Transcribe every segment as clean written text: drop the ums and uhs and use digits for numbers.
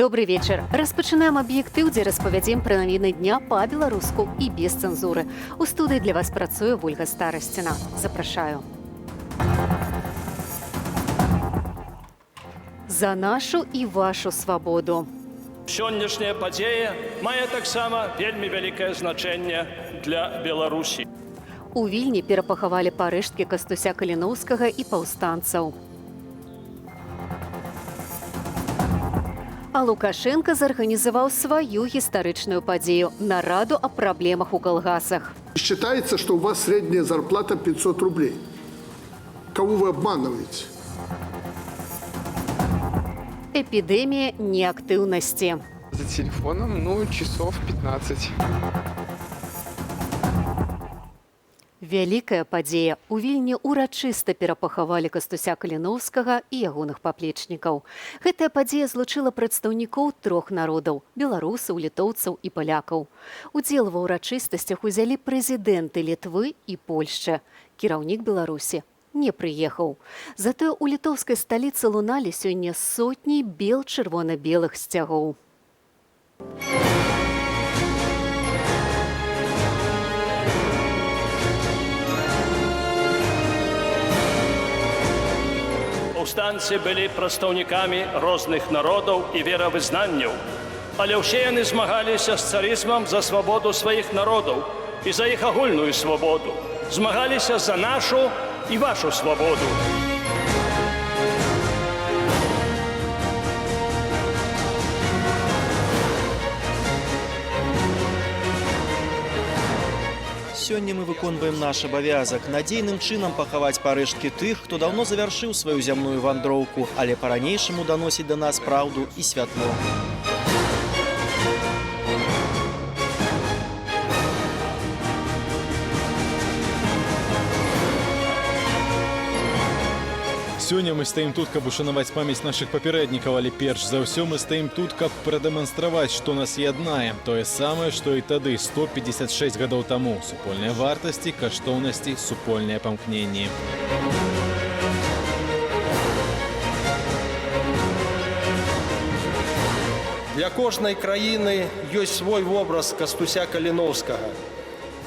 Добрый вечер. Распачынаем аб'ектыў, дзе распавядзем пра навіны дня па-беларуску і без цэнзуры. У студыі для вас працуе Вольга Старасціна. Запрашаю. За нашу і вашу свабоду. Сённяшняя падзея мае таксама вельмі вялікае значэнне для Беларусі. У Вільні перапахавалі парэшткі Кастуся Каліноўскага і паўстанцаў. А Лукашенко зарганізаваў сваю гістарычную падзею – нараду о праблемах у калгасах. Считается, что у вас средняя зарплата 500 рублей. Кого вы обманываете? Эпидемия неактивности. За телефоном, часов 15. Вялікая падзея. У Вільні урачыста перапахавалі Кастуся Каліноўскага і ягоных паплечнікаў. Гэтая падзея злучыла прадстаўнікоў трох народаў – беларусаў, літоўцаў і палякаў. Удзел ва ўрачыстасцях узялі прэзідэнты Літвы і Польшчы. Кіраўнік Беларусі не прыехаў. Затое у літоўскай сталіцы луналі сёння сотні бел-чырвона-белых сцягоў. Паўстанцы былі прадстаўнікамі розных народаў і веравызнанняў, але ўсе яны змагаліся з царызмам за свабоду сваіх народаў і за іх агульную свабоду. Змагаліся за нашу і вашу свабоду. Сёння мы выконваем наш абавязак надзейным чынам пахаваць парэшткі тых, хто даўно завяршыў сваю зямную вандроўку, але па-ранейшаму даносіць да нас праўду і святло. Сёння мы стаім тут, каб ушанаваць памяць нашых папярэднікаў, але перш за ўсё мы стаім тут, каб прадэманстраваць, што нас яднае. Тое самае, што і тады, 156 гадоў таму. Супольныя вартасці, каштоўнасці, супольныя памкненні. Для кожнай краіны ёсць свой вобраз Кастуся Каліноўскага,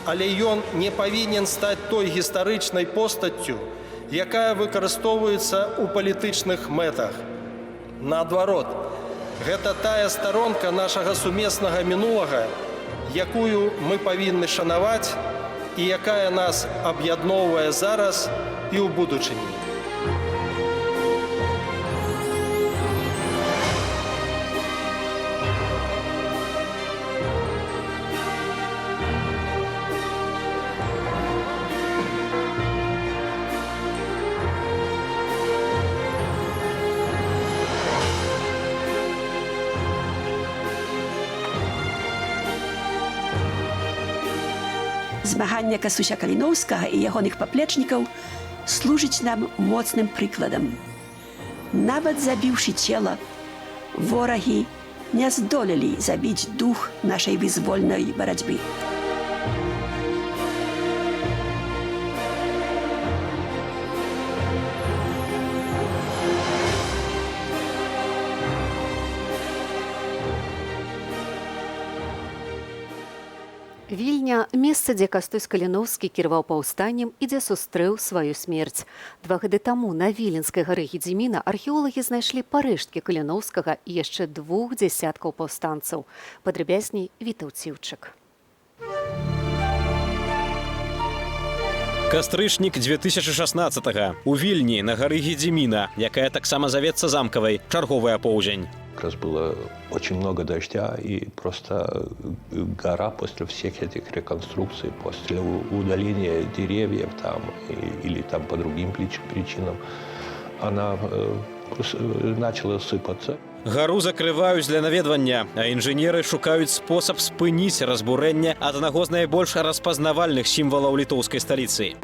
але ён не павінен стаць той гістарычнай постаццю, якая выкарыстоўваецца ў палітычных мэтах. Наадварот, гэта тая старонка нашага сумеснага мінулага, якую мы павінны шанаваць і якая нас аб'ядноўвае зараз і ў будучыні. Змагання Кастуся Каліноўскага і ягоных паплечнікаў служыць нам моцным прыкладам. Нават забіўшы цела, ворагі не здолелі забіць дух нашай вызвольнай барацьбы. Вільня – месца, дзе Кастусь Каліноўскі кіраваў паўстаннем і дзе сустрэў сваю смерць. 2 гады таму на Віленскай гары Гедзіміна археолагі знайшлі парэшткі Каліноўскага і яшчэ 2 дзясяткаў паўстанцаў. Падрабязней Вітаў Ціўчык. Кастрычнік 2016-го. У Вільні на гары Гедзіміна, якая таксама завецца замкавай, чарговы апоўдзень. Как раз было очень много дождя, и просто гора после всех этих реконструкций, после удаления деревьев там, или там по другим причинам, она начала сыпаться. Гару закрываюць для наведвання, а інжынеры шукаюць спосаб спыніць разбурэнне аднаго з найбольш распазнавальных сімвалаў літоўскай сталіцы.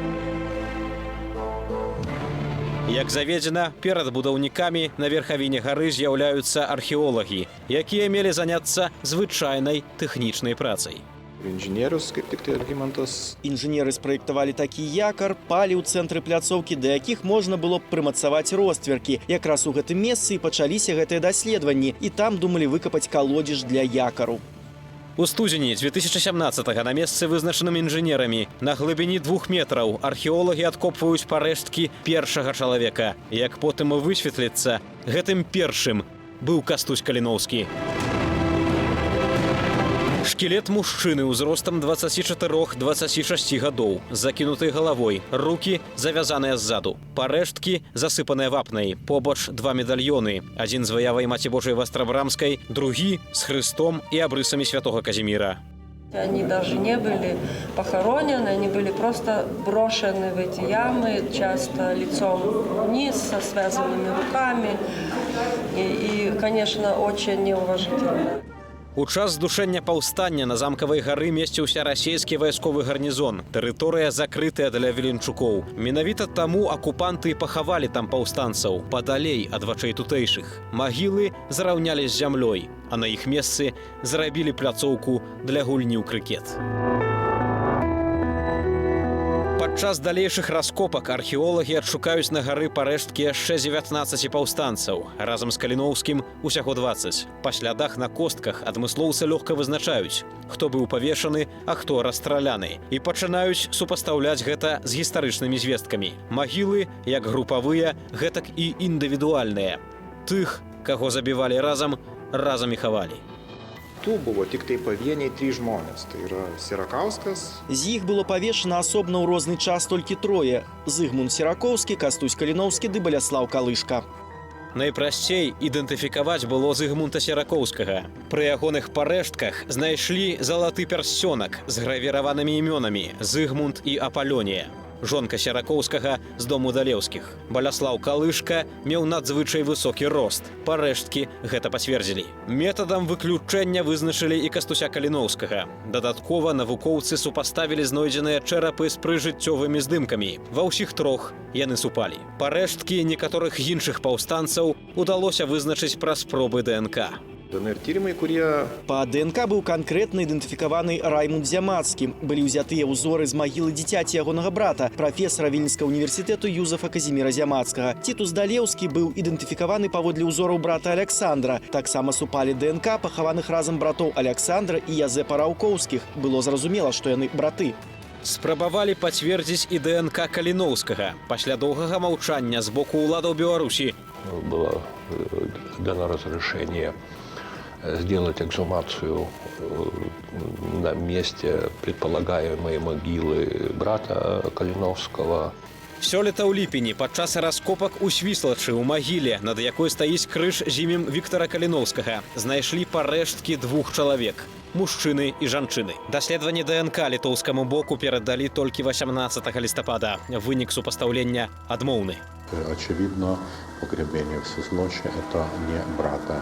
Як заведзена, перад будаўнікамі на верхавіне гары з'яўляюцца археолагі, якія мелі заняцца звычайнай тэхнічнай працай. Інжынеры спраектавалі такі якар, палі ў цэнтры пляцоўкі, да якіх можна было б прымацаваць ростверкі. Якраз у гэтым месцы і пачаліся гэтыя даследаванні, і там думалі выкапаць калодзеж для якару. У студзені 2017-го на месцы, вызначаным інжынерамі, на глыбіні 2 метраў археолагі адкопваюць парэшткі першага чалавека. Як потым высветліцца, гэтым першым быў Кастусь Каліноўскі. Шкілет мужчыны ўзростам 24-26 гадоў, з закінутай галавой, рукі завязаныя ззаду. Парэшткі засыпаныя вапнай, побач 2 медальёны. Адзін з выявай Маці Божай Вастрабрамскай, другі з хрыстом і абрысамі святога Казіміра. Они даже не были похоронены, они были просто брошены в эти ямы, часто лицом вниз, со связанными руками. И конечно, очень неуважительно. У час здушэння паўстання на замкавай гары месціўся расійскі вайсковы гарнізон. Тэрыторыя закрытая для віленчукоў. Менавіта таму акупанты пахавалі там паўстанцаў, падалей ад вачэй тутэйшых. Магілы зараўнялі з зямлёй, а на іх месцы зрабілі пляцоўку для гульні ў крыкет. Падчас далейшых раскопак археолагі адшукаюць на гары парэшткі яшчэ 19 паўстанцаў. Разам з Каліноўскім усяго 20. Па слядах на костках адмыслоўцы лёгка вызначаюць, хто быў павешаны, а хто расстраляны. І пачынаюць супастаўляць гэта з гістарычнымі звесткамі. Магілы, як групавыя, гэтак і індывідуальныя. Тых, каго забівалі разам і хавалі. Тут було тільки пов'єні 3 жмонець. Сіракаўскас. З іх было павешана асобна ў розны час толькі трое: Зыгмунд Сіракоўскі, Кастусь Каліноўскі ды Баляслаў Калышка. Найпрасцей ідэнтыфікаваць было Зыгмунта Сіракоўскага. Пры ягоных парэштках знайшлі залаты пярсцёнак з гравіраванымі імёнамі Зыгмунд і Апалёнія. Жонка Сіракоўскага з дому Далеўскіх. Баляслаў Калышка меў надзвычай высокі рост. Парэшткі гэта пацвердзілі. Метадам выключэння вызначылі і Кастуся Каліноўскага. Дадаткова навукоўцы супаставілі знойдзеныя чэрапы з прыжыццёвымі здымкамі. Ва ўсіх трох яны супалі. Парэшткі некаторых іншых паўстанцаў удалося вызначыць праз пробы ДНК. Па ДНК быў канкрэтна ідэнтыфікаваны Раймунд Зямацкі. Былі ўзятыя ўзоры з магілы дзіцяці ягонага брата, прафесара Вільнюсскага універсітэту Юзефа Казіміра Зямацкага. Тітус Далеўскі быў ідэнтыфікаваны паводле ўзораў брата Аляксандра. Таксама супалі ДНК пахаваных разам братоў Аляксандра і Язэпа Раўкоўскіх. Было зразумела, што яны браты. Спрабавалі пацвердзіць і ДНК Каліноўскага. Пасля доўгага маўчання з боку ўладаў Беларусі было дано разрешение сделать эксгумацию на месте предполагаемой могилы брата Каліноўскага. Сёлета ў ліпені падчас раскопак у Свіслачы ў магіле, над якой стаіць крыж з імем Віктара Каліноўскага, знайшлі парэшткі 2 чалавек – мужчыны і жанчыны. Даследаванне ДНК літоўскаму боку перадалі толькі 18 лістапада. Вынік супастаўлення адмоўны. Очевидно, погребение в Свіслочі – это не брата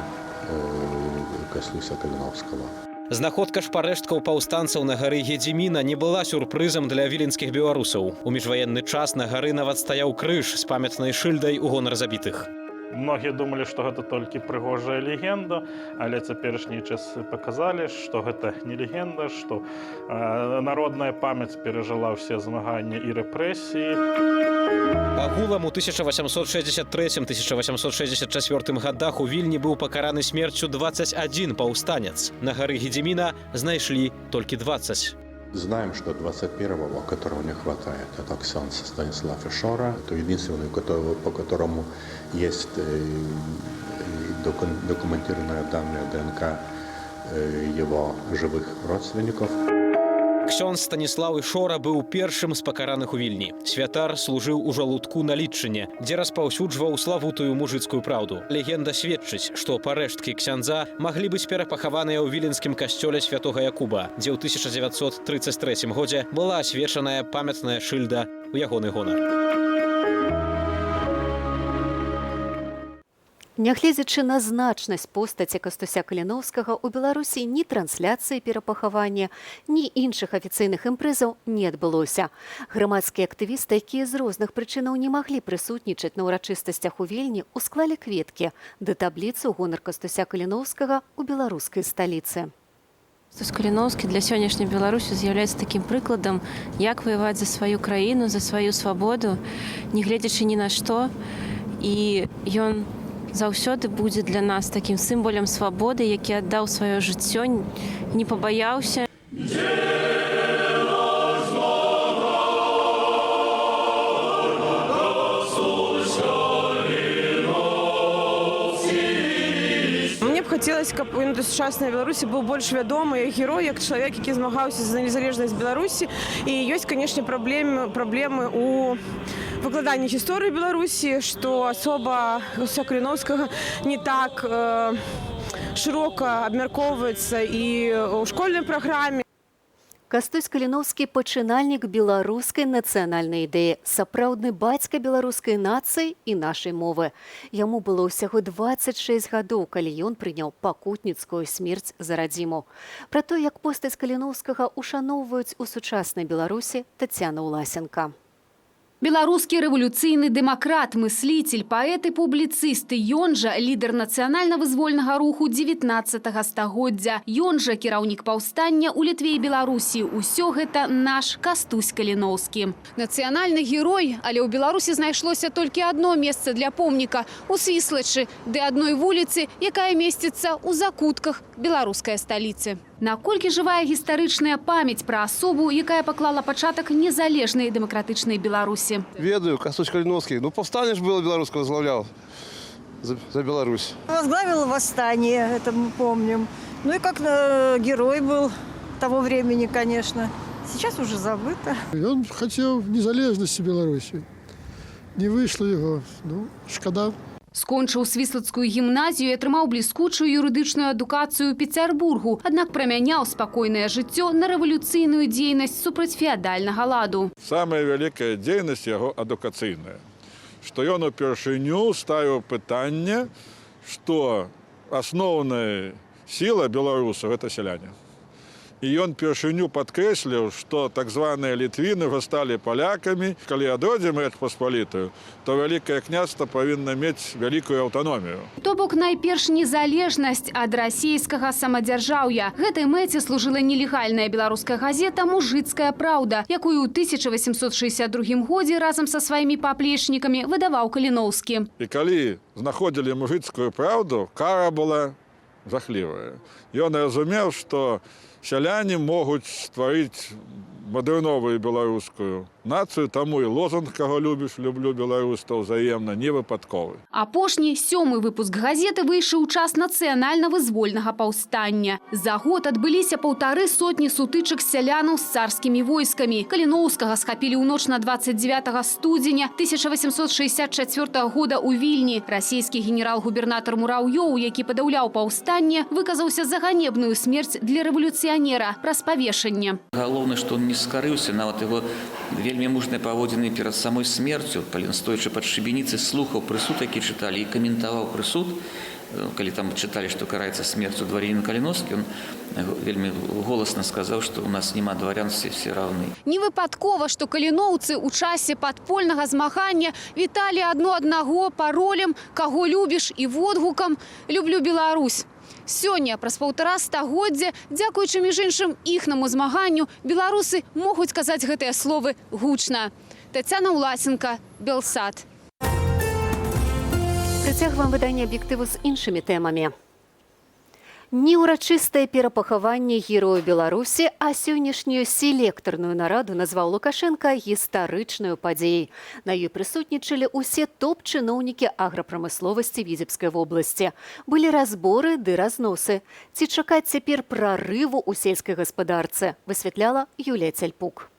Кастуся Каліноўскага. Знаходка ж парэшткаў паўстанцаў на гары Гедзіміна не была сюрпрызам для віленскіх беларусаў. У міжваенны час на гары нават стаяў крыж з памятнай шыльдай у гонар забітых. Многія думалі, што гэта толькі прыгожая легенда, але цяперашнія часы паказалі, што гэта не легенда, што народная памяць перажыла ўсе змаганні і рэпрэсіі. Агулам у 1863-1864 годах у Вільні быў пакараны смерцю 21 паўстанец. На гары Гедзіміна знайшлі толькі 20. Знаем, что 21-го, которого не хватает, это Ксенц Станислав Ишора. Это единственный, по которому есть документированные данные ДНК его живых родственников. Ксёндз Станіслаў Ішора быў першым з пакараных у Вільні. Святар служыў у Жалудку на Літчыне, дзе распаўсюджваў славутую мужыцкую праўду. Легенда сведчыць, што парэшткі ксяндза маглі быць перапахаваныя ў віленскім касцёле святога Якуба, дзе ў 1933 годзе была асвечаная памятная шыльда ў ягоны гонар. Нягледзячы на значнасць постаці Кастуся Каліноўскага, у Беларусі ні трансляцыі перапахавання, ні іншых афіцыйных імпрэзаў не адбылося. Грамадскія актывісты, якія з розных прычынаў не маглі прысутнічаць на ўрачыстасцях у Вільні, усклалі кветкі да табліцы ў гонар Кастуся Каліноўскага ў беларускай сталіцы. Кастусь Каліноўскі для сённяшняй Беларусі з'яўляецца такім прыкладам, як ваяваць за сваю краіну, за сваю свабоду, не гледзячы ні на што. І ён заўсёды будзе для нас такім сімвалам свабоды, які аддаў сваё жыццё, не пабаяўся. Хотелось, каб у сучаснай Беларусі быў больш вядомы як герой, як чалавек, які змагаўся за незалежнасць Беларусі. І ёсць, канешне, праблемы у выкладанні гісторыі Беларусі, што асоба Кастуся Каліноўскага не так шырока абмяркоўваецца і ў школьнай праграме. Кастусь Каліноўскі – пачынальнік беларускай нацыянальнай ідэі, сапраўдны бацька беларускай нацыі і нашай мовы. Яму было ўсяго 26 гадоў, калі ён прыняў пакутніцкую смерць за радзіму. Пра то, як постаць Каліноўскага ушаноўваюць у сучаснай Беларусі, Тацяна Ўласенка. Беларускі рэвалюцыйны дэмакрат, мысліцель, паэт і публіцыст. Ён жа лідар нацыянальна-вызвольнага руху 19 стагоддзя. Ён жа кіраўнік паўстання ў Літве і Беларусі. Усё гэта наш Кастусь Каліноўскі. Нацыянальны герой, але ў Беларусі знайшлося толькі адно месца для помніка – у Свіслачы, ды адной вуліцы, якая месціцца ў закутках беларускай сталіцы. Наколькі жывая гістарычная памяць пра асобу, якая паклала пачатак незалежнай дэмакратычнай Беларусі. Ведаю, Кастусь Каліноўскі. Повстание ж было белорусское, возглавлял за Беларусь. Возглавил восстание, это мы помним. Ну и как герой был того времени, конечно. Сейчас уже забыто. Он хотел незалежности Беларуси. Не вышло его. Ну, шкода. Скончыў свіслацкую гімназію і атрымаў бліскучую юрыдычную адукацыю ў Пецярбургу, аднак прамяняў спакойнае жыццё на рэвалюцыйную дзейнасць супраць феадальнага ладу. Самая вялікая дзейнасць яго адукацыйная, што ён упершыню ставіў пытанне, што асноўная сіла беларусаў – гэта сяляне. І ён першыню падкрэсліў, што так званыя літвіны ўжо сталі палякамі. Калі адойдзем Рэч Паспалітую, то вялікае княства павінна мець вялікую аўтаномію. То бок найперш незалежнасць ад расійскага самадзяржаўя. Гэтай мэце служыла нелегальная беларуская газета «Мужыцкая праўда», якую ў 1862 годзе разам са сваімі паплечнікамі выдаваў Каліноўскі. І калі знаходзілі «Мужыцкую праўду», кара была жахлівая. Ён разумеў, што сяляне могуць стварыць мадэрновую беларускую нацыю, таму і лозунг «Каго любіш, люблю беларусаў» взаемна не выпадковы. Апошні 7-й выпуск газеты выйшаў у час нацыянальна-вызвольнага паўстання. За год адбыліся 150 сутычак сялянаў з царскімі войскамі. Каліноўскага схапілі ў ноч на 29 студзеня 1864 года ў Вільні. Расійскі генерал-губернатар Мураўёў, які падаўляў паўстанне, выказаўся за ганебную смерць для рэвалюцыянера праз павешанне. Галоўнае, што он не скарыўся, нават яго вельмі мужныя паводзіны перад самой смерцю, стоячы пад шыбеніцай, слухаў прысуд, які чыталі, і каментаваў прысуд. Калі там чыталі, што караецца смерцю дварянина Каліноўскі, он вельмі голасна сказаў, што у нас няма дварян, все раўны. Невыпадкова, што каліноўцы ў часе падпольнага змагання віталі адно аднаго паролем «Каго любіш» і водгукам «Люблю Беларусь». Сёння, праз 1,5 стагоддзя, дзякуючы між іншым іхнаму змаганню, беларусы могуць казаць гэтыя словы гучна. Тацяна Ўласенка, Белсат. Працягваем выданне аб'ектыву з іншымі тэмамі. Не ўрачыстае перапахаванне героя Беларусі, а сённяшнюю селектарную нараду назваў Лукашенка гістарычнаю падзеяй. На ёй прысутнічалі ўсе топ-чыноўнікі аграпрамысловасці Віцебскай вобласці. Былі разборы ды разносы. Ці чакаць цяпер прарыву ў сельскай гаспадарцы, высвятляла Юлія Цяльпук.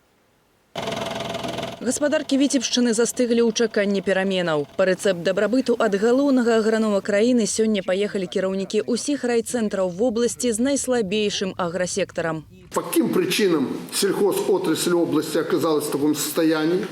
Гаспадаркі Віцебшчыны застыглі ў чаканні пераменаў. Па рэцэпт дабрабыту ад галоўнага агранома краіны сёння паехалі кіраўнікі ўсіх райцэнтраў вобласці з найслабейшым агросектором. По каким причинам сельхозотрасль области оказалась в таком состоянии?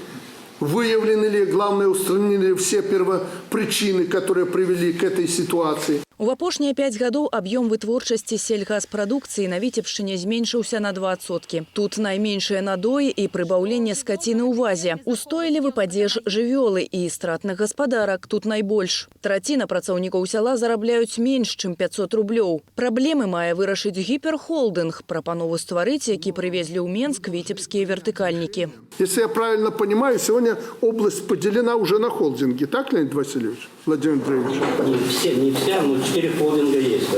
Выявлены ли, главное, устранены ли все первопричины, которые привели к этой ситуации? У апошнія 5 гадоў аб'ём вытворчасці сельгаспрадукцыі на Віцебшчыне зменшыўся на 2%. Тут найменшыя надоі і прыбаўленне скаціны ў вазе. Устойлівы падзеж жывёлы і стратных гаспадарак тут найбольш. Траціна працаўнікоў сяла зарабляюць менш, чым 500 рублёў. Праблемы мае вырашыць гіперхолдынг, прапанову стварыць, які прывезлі ў Менск віцебскія вертыкальнікі. Если я правильно понимаю, сегодня область поделена уже на холдинги. Так, Леонид Васильевич? Владимир Андреевич? Не все, но 4 холдинга есть.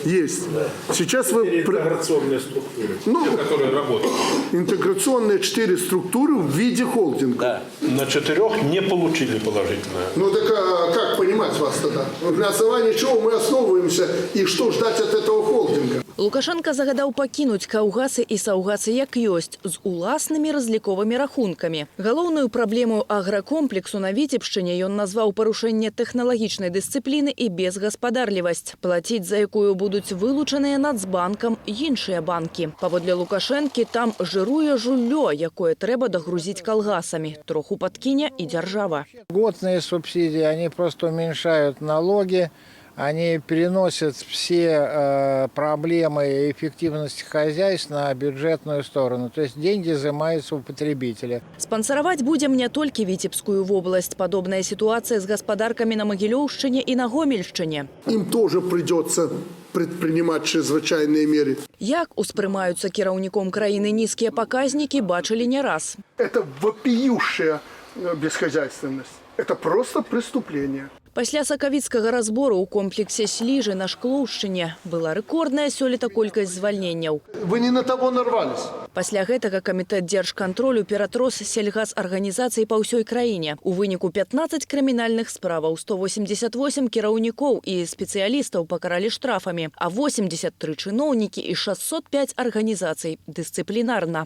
Есть. Да. Сейчас вы... Интеграционные структуры, которые работают. Интеграционные 4 структуры в виде холдинга. Да. На 4 не получили положительное. Ну так как понимать вас тогда? На основании чего мы основываемся и что ждать от этого холдинга? Лукашенко загадаў пакінуць каўгасы і саўгасы як ёсць з уласнымі разліковымі рахункамі. Галоўную праблему агракомплексу на Віцебшчыне ён назваў парушэнне тэхналагічнай дысцыпліны і безгаспадарлівасць, плаціць за якую будуць вылучаныя Нацбанкам іншыя банкі. Паводле Лукашэнкі там жыруе жуллё, якое трэба дагрузіць калгасамі. Троху падкіне і дзяржава. Льготные субсидии, они просто уменьшают налоги. Они переносят все проблемы и эффективность хозяйств на бюджетную сторону. То есть деньги изымаются у потребителя. Спонсоровать будем не только Витебскую область. Подобная ситуация с господарками на Могилевщине и на Гомельщине. Им тоже придется предпринимать чрезвычайные меры. Як успрымаюцца кіраўніком краіны низкие показники, бачили не раз. Это вопиющая бесхозяйственность. Это просто преступление. Пасля сакавіцкага разбору ў комплексе Сліжы на Шклоўшчыне была рэкордная сёлета колькасць звальненняў. Вы не на того нарвались. Пасля гэтага камітэт дзяржкантролю ператрос сельгазарганізацыі па ўсёй краіне. У выніку 15 крымінальных справаў, 188 кіраўнікоў і спецыялістаў пакаралі штрафамі, а 83 чыноўнікі і 605 арганізацый дысцыплінарна.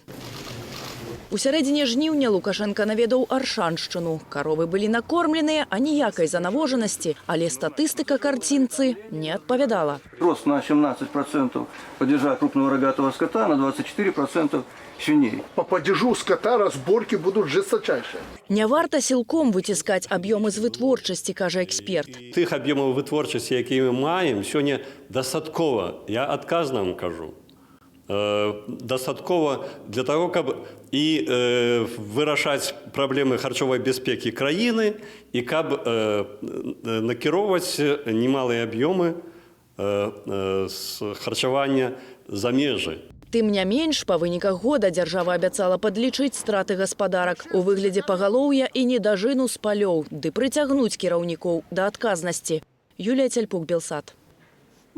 У сярэдзіне жніўня Лукашенко наведаў Аршаншчыну. Каровы былі накормленыя, а ніякай занавожанасці, але статыстыка карцінцы не адпавядала. Рост на 17% падзяжа крупного рогатого скота, на 24% свиней. По падзяжу скота разборки будут жесточайшие. Не варта сілком выціскаць аб'ёмы з вытворчасці, кажа эксперт. Тых аб'ёмаў вытворчасці, які мы маем, сёння дастаткова, я адказна вам кажу. Дастаткова для того, каб і вырашаць праблемы харчовай бяспекі краіны і каб накіроўваць немалыя аб'ёмы харчавання за межы. Тым не менш, па выніках года дзяржава абяцала падлічыць страты гаспадарак у выглядзе пагалоўя і недажыну з палёў, ды прыцягнуць кіраўнікоў да адказнасці. Юлія Цяльпук, Белсат.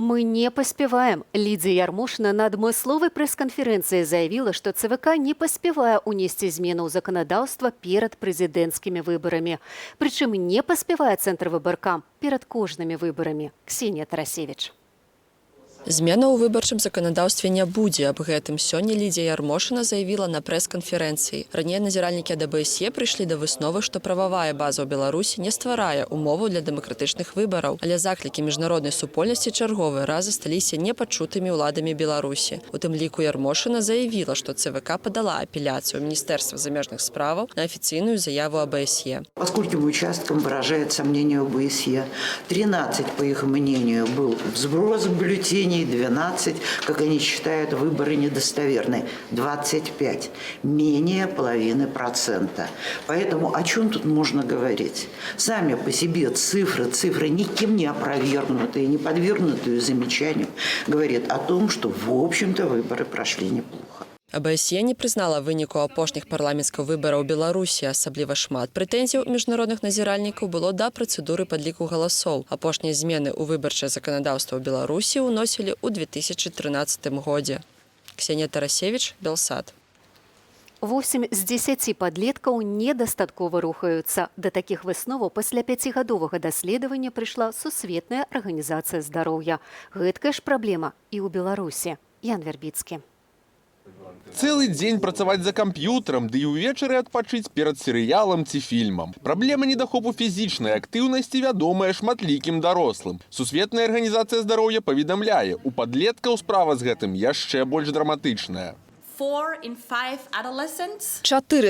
Мы не поспеваем. Лидия Ярмошина на адмысловай пресс-конференции заявила, что ЦВК не поспевая унести измену ў законодаўства перад прэзідэнцкімі выбарамі. Причем не поспевая Центр выбаркам перад кожнымі выбарамі. Ксения Тарасевич. Змена ў выбарчым заканадаўстве не будзе. Аб гэтым сёння Лідія Ярмошина заявіла на прэс-канферэнцыі. Раней назіральнікі ад АБСЕ прыйшлі да высновы, што прававая база ў Беларусі не стварае умоваў для дэмакратычных выбараў, але заклікі міжнароднай супольнасці чарговы раз засталіся непачутымі ўладамі Беларусі. У тым ліку Ярмошина заявіла, што ЦВК падала апеляцыю ў Міністэрства замежных справаў на афіцыйную заяву АБСЕ. Поскольку участкам выражает сомнение ОБСЕ, 13, по их мнению, был сброс бюллетеней, 12, как они считают, выборы недостоверны, 25, менее 0,5%. Поэтому о чем тут можно говорить? Сами по себе цифры никем не опровергнутые, не подвергнутые замечанию, говорят о том, что в общем-то выборы прошли неплохо. АБСЕ не прызнала выніку апошніх парламенцкіх выбараў Беларусі. Асабліва шмат прэтэнзій міжнародных назіральнікаў было да працэдуры падліку галасоў. Апошнія змены ў выбарчае заканадаўства ў Беларусі ўносілі ў 2013 годзе. Ксения Тарасевич, Белсат. 8 з 10 падлеткаў недастаткова рухаюцца. Да такіх высноваў пасля 5гадовага даследавання прыйшла Сусветная арганізацыя здароўя. Гэткая ж праблема і ў Беларусі. Ян Вербіцкі. Цэлы дзень працаваць за камп'ютарам, ды і ўвечары адпачыць перад серыялам ці фільмам. Праблема недахопу фізічнай актыўнасці вядомая шматлікім дарослым. Сусветная арганізацыя здароўя паведамляе, у падлеткаў справа з гэтым яшчэ больш драматычная. 4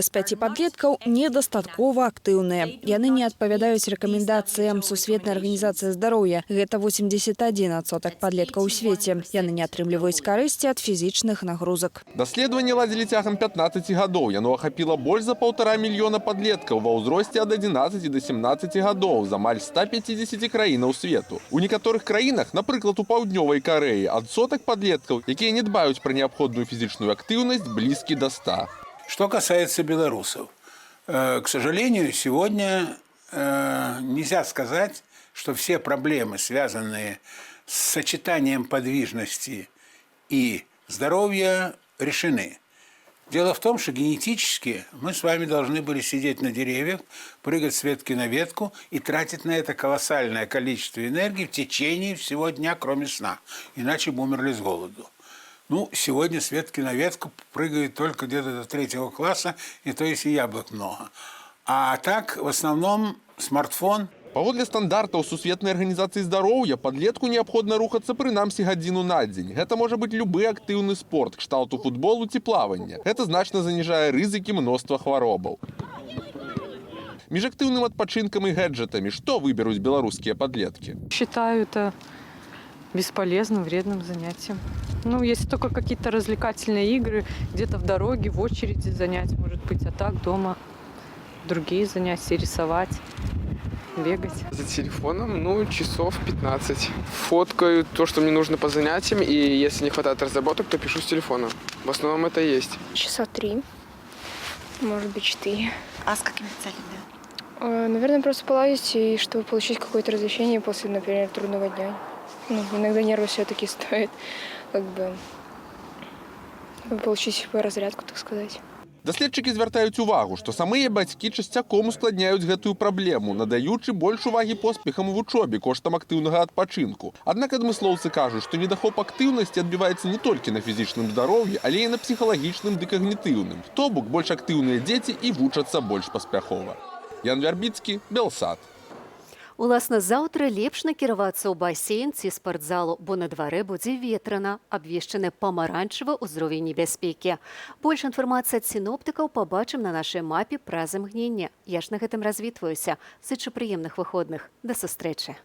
з 5 падлеткаў недастаткова актыўныя. Яны не адпавядаюць рэкамендацыям Сусветнай арганізацыі здароўя. Гэта 81% падлеткаў у свеце. Яны не атрымліваюць карысці ад фізічных нагрузак. Даследаванне ладзілі цягам 15 гадоў. Яно ахапіла больш за 1,5 мільёна падлеткаў ва ўзросце ад 11 до 17 гадоў з амаль 150 краінаў свету. У некаторых краінах, напрыклад, у Паўднёвай Карэі, адсотак падлеткаў, якія не дбаюць пра неабходную фізічную актыўнасць, блізкі да 100. Что касается белорусов, к сожалению, сегодня нельзя сказать, что все проблемы, связанные с сочетанием подвижности и здоровья, решены. Дело в том, что генетически мы с вами должны были сидеть на деревьях, прыгать с ветки на ветку и тратить на это колоссальное количество энергии в течение всего дня, кроме сна. Иначе бы умерли с голоду. Ну, сегодня с ветки на ветку прыгают только где-то до 3 класса, и то есть и яблок много. А так, в основном, смартфон. Паводле стандартаў Сусветнай арганізацыі здароўя падлетку неабходна рухацца прынамсі гадзіну на дзень. Гэта можа быць любы актыўны спорт, кшталту футболу ці плавання. Гэта значна заніжае рызыкі мноства хваробаў. Між актыўным адпачынкам і гэджэтамі што выберуць беларускія падлеткі? Считаю это бесполезным, вредным занятием. Ну, если только какие-то развлекательные игры, где-то в дороге, в очереди занять, может быть, а так дома другие занятия, рисовать, бегать. За телефоном, ну, часов 15. Фоткаю то, что мне нужно по занятиям, и если не хватает разработок, то пишу с телефона. В основном это и есть. Часа 3, может быть 4. А с какими целями? Наверное, просто полазить, и чтобы получить какое-то развлечение после, например, трудного дня. Ну, иногда нервы все-таки стоит, как бы, получить разрядку, так сказать. Даследчыкі звяртаюць увагу, што самыя бацькі часцяком ускладняюць гэтую праблему, надаючы больш увагі поспехам у вучобе коштам актыўнага адпачынку. Аднак адмыслоўцы кажуць, што недахоп актыўнасці адбіваецца не толькі на фізічным здароўі, але і на псіхалагічным ды кагнітыўным. То бок больш актыўныя дзеці і вучацца больш паспяхова. Ян Вярбіцкі, Белсат. Уласна, заўтра лепш накіравацца ў басейн ці спартзалу, бо на дварэ будзе ветрана, абвешчаны памаранчавы ўзровень небяспекі. Больш інфармацыі ад сіноптыкаў пабачым на нашай мапе праз імгненне. Я ж на гэтым развітваюся. Зычу прыемных выходных. Да сустрэчы.